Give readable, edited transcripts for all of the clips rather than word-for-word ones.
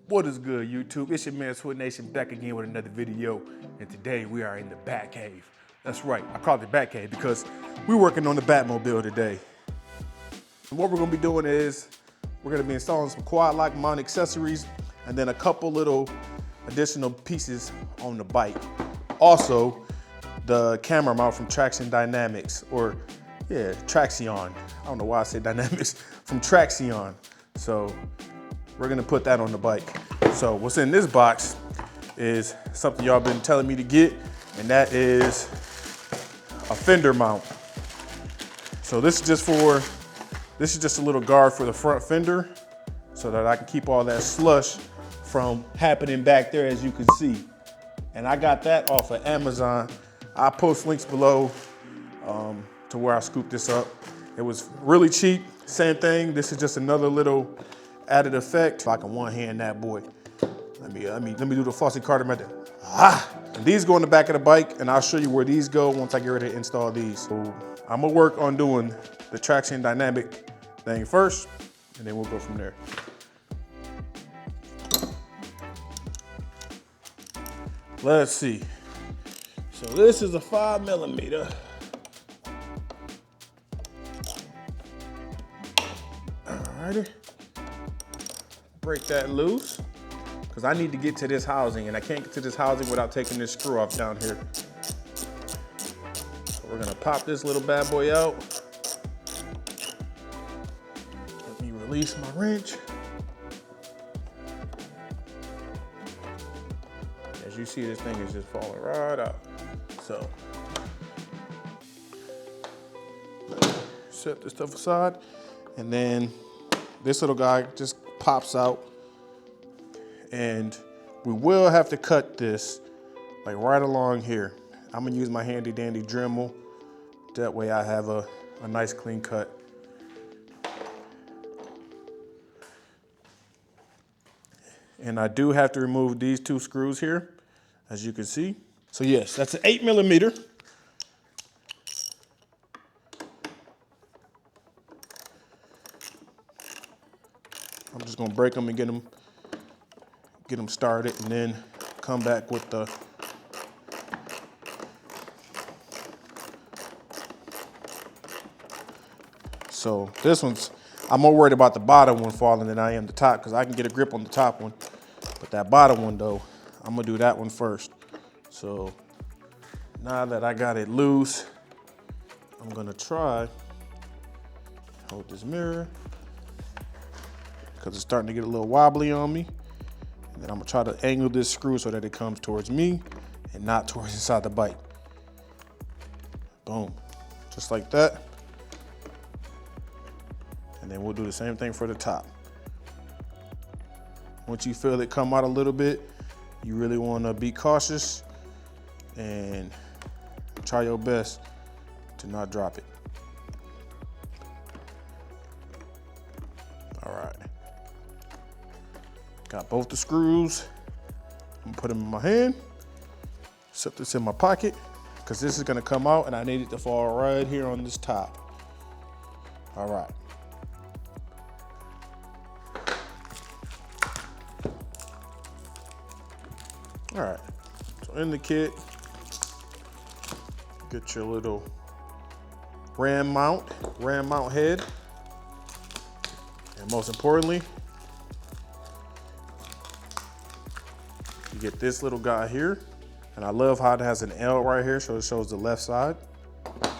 What is good, YouTube? It's your man Sweat Nation back again with another video, and today we are in the Bat Cave. That's right, I called it Bat Cave because we're working on the Batmobile today. And what we're gonna be doing is we're gonna be installing some Quadlock Mount accessories and then a couple little additional pieces on the bike. Also, the camera mount from Traction Dynamics, or yeah, Traxion. I don't know why I say Dynamics, from Traxion. So we're gonna put that on the bike. So what's in this box is something y'all been telling me to get, and that is a fender mount. So this is just a little guard for the front fender so that I can keep all that slush from happening back there, as you can see. And I got that off of Amazon. I'll post links below to where I scooped this up. It was really cheap, same thing. This is just another little added effect. If I can one hand that boy. Let me do the Fosse Carter method. And these go in the back of the bike, and I'll show you where these go once I get ready to install these. So I'm gonna work on doing the Traction Dynamic thing first, and then we'll go from there. Let's see. So this is a 5mm. Alrighty. Break that loose, because I need to get to this housing, and I can't get to this housing without taking this screw off down here. So we're gonna pop this little bad boy out. Let me release my wrench. As you see, this thing is just falling right out. So set this stuff aside, and then this little guy just pops out, and we will have to cut this like right along here. I'm gonna use my handy dandy Dremel. That way I have a nice clean cut. And I do have to remove these two screws here, as you can see. So yes, that's an 8mm. I'm just gonna break them and get them started, and then come back with the So this one's, I'm more worried about the bottom one falling than I am the top, because I can get a grip on the top one. But that bottom one though, I'm gonna do that one first. So now that I got it loose, I'm gonna try, hold this mirror, because it's starting to get a little wobbly on me. And then I'm gonna try to angle this screw so that it comes towards me and not towards inside the bike. Boom, just like that. And then we'll do the same thing for the top. Once you feel it come out a little bit, you really wanna be cautious and try your best to not drop it. All right. Got both the screws. I'm gonna put them in my hand. Set this in my pocket, because this is gonna come out and I need it to fall right here on this top. All right. All right, so in the kit, get your little ram mount head. And most importantly, you get this little guy here. And I love how it has an L right here, so it shows the left side,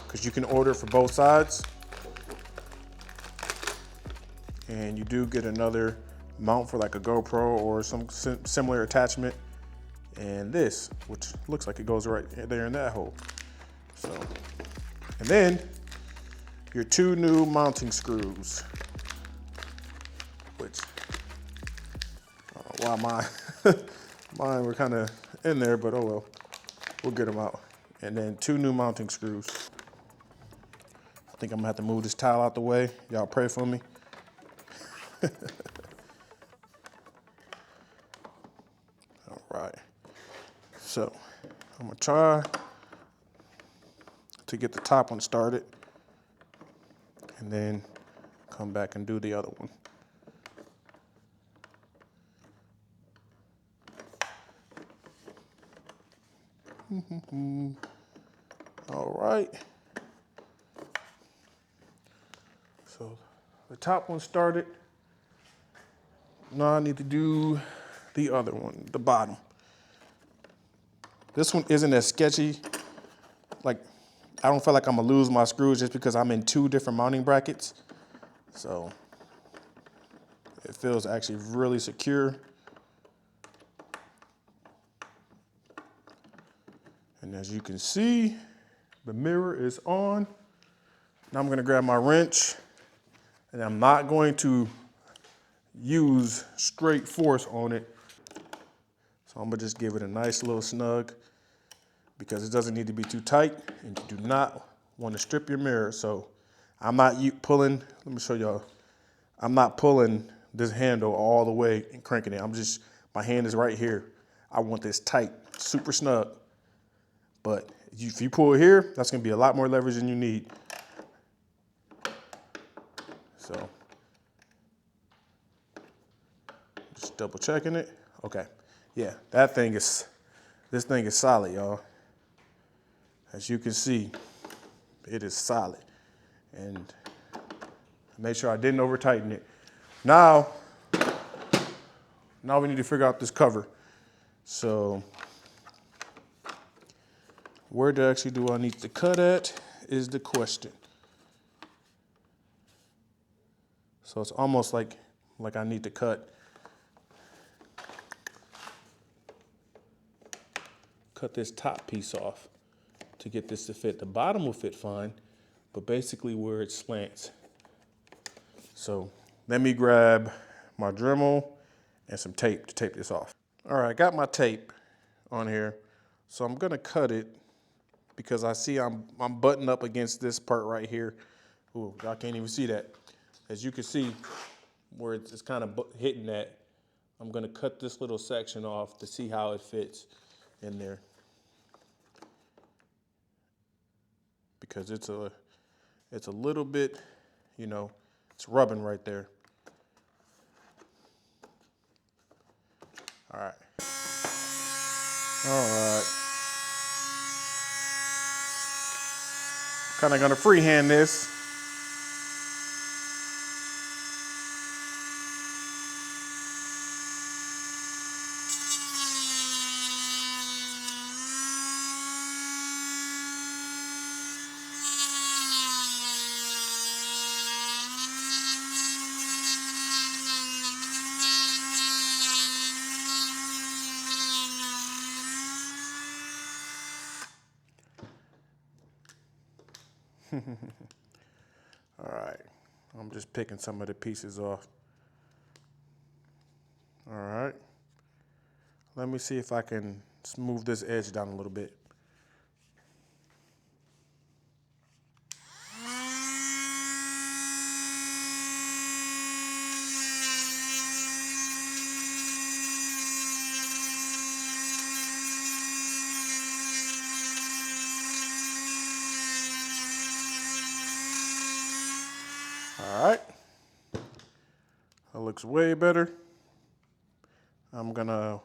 because you can order for both sides. And you do get another mount for like a GoPro or some similar attachment. And this, which looks like it goes right there in that hole. So, and then your two new mounting screws, which, I don't know why mine were kind of in there, but oh well, we'll get them out. And then two new mounting screws. I think I'm gonna have to move this tile out the way. Y'all pray for me. All right. So I'm gonna try to get the top one started and then come back and do the other one. All right. So the top one started. Now I need to do the other one, the bottom. This one isn't as sketchy. Like, I don't feel like I'm gonna lose my screws just because I'm in 2 different mounting brackets. So it feels actually really secure. And as you can see, the mirror is on. Now I'm gonna grab my wrench, and I'm not going to use straight force on it. So I'm gonna just give it a nice little snug because it doesn't need to be too tight, and you do not want to strip your mirror. So I'm not pulling, let me show y'all. I'm not pulling this handle all the way and cranking it. My hand is right here. I want this tight, super snug. But if you pull here, that's gonna be a lot more leverage than you need. So just double checking it. Okay, yeah, this thing is solid, y'all. As you can see, it is solid. And make sure I didn't over tighten it. Now we need to figure out this cover. So where actually do I need to cut at is the question. So it's almost like I need to cut this top piece off to get this to fit. The bottom will fit fine, but basically where it slants. So let me grab my Dremel and some tape to tape this off. All right, I got my tape on here. So I'm gonna cut it because I see I'm buttoned up against this part right here. Ooh, y'all can't even see that. As you can see where it's kind of hitting that, I'm gonna cut this little section off to see how it fits in there. Because it's a little bit, it's rubbing right there. All right. Kind of gonna freehand this. All right, I'm just picking some of the pieces off. All right, let me see if I can smooth this edge down a little bit. All right, that looks way better. I'm gonna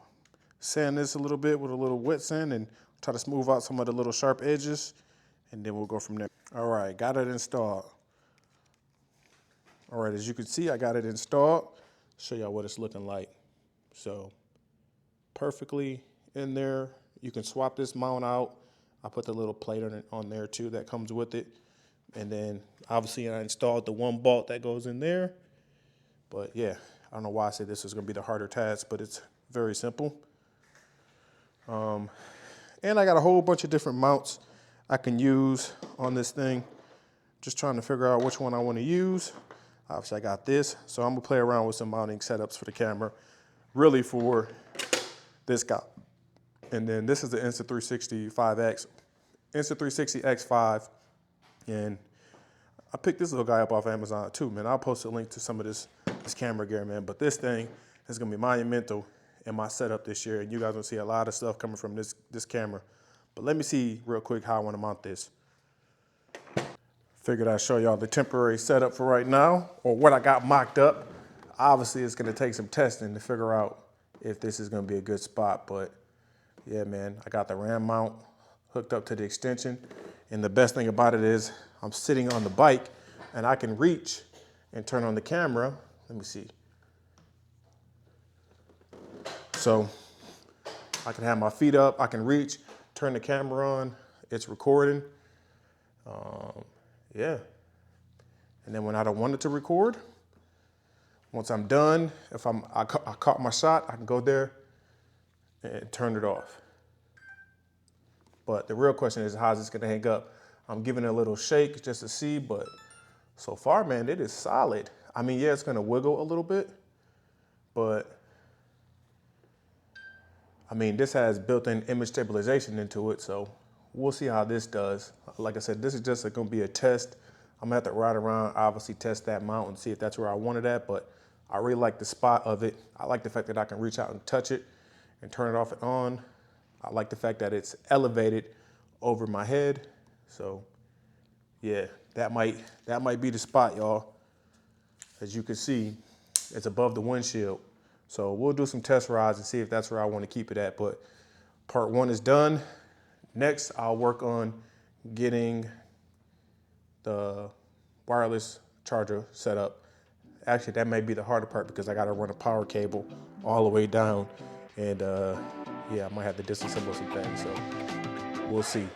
sand this a little bit with a little wet sand and try to smooth out some of the little sharp edges, and then we'll go from there. All right, got it installed. All right, as you can see, I got it installed. Show y'all what it's looking like. So perfectly in there. You can swap this mount out. I put the little plate on there too that comes with it. And then obviously I installed the one bolt that goes in there. But yeah, I don't know why I said this was gonna be the harder task, but it's very simple. And I got a whole bunch of different mounts I can use on this thing. Just trying to figure out which one I wanna use. Obviously I got this, so I'm gonna play around with some mounting setups for the camera, really for this guy. And then this is the Insta360 5X, Insta360 X5. And I picked this little guy up off Amazon too, man. I'll post a link to some of this camera gear, man. But this thing is gonna be monumental in my setup this year. And you guys will see a lot of stuff coming from this camera. But let me see real quick how I wanna mount this. Figured I'd show y'all the temporary setup for right now, or what I got mocked up. Obviously, it's gonna take some testing to figure out if this is gonna be a good spot, but yeah, man, I got the RAM mount hooked up to the extension. And the best thing about it is I'm sitting on the bike and I can reach and turn on the camera. Let me see. So I can have my feet up, I can reach, turn the camera on, it's recording. Yeah. And then when I don't want it to record, once I'm done, if I caught my shot, I can go there and turn it off. But the real question is, how's this gonna hang up? I'm giving it a little shake just to see, but so far, man, it is solid. I mean, yeah, it's gonna wiggle a little bit, but I mean, this has built-in image stabilization into it, so we'll see how this does. Like I said, this is just gonna be a test. I'm gonna have to ride around, obviously test that mount and see if that's where I want it at, but I really like the spot of it. I like the fact that I can reach out and touch it and turn it off and on. I like the fact that it's elevated over my head. So yeah, that might be the spot, y'all. As you can see, it's above the windshield. So we'll do some test rides and see if that's where I want to keep it at. But part one is done. Next, I'll work on getting the wireless charger set up. Actually, that may be the harder part because I got to run a power cable all the way down. And yeah, I might have to disassemble some things. So we'll see.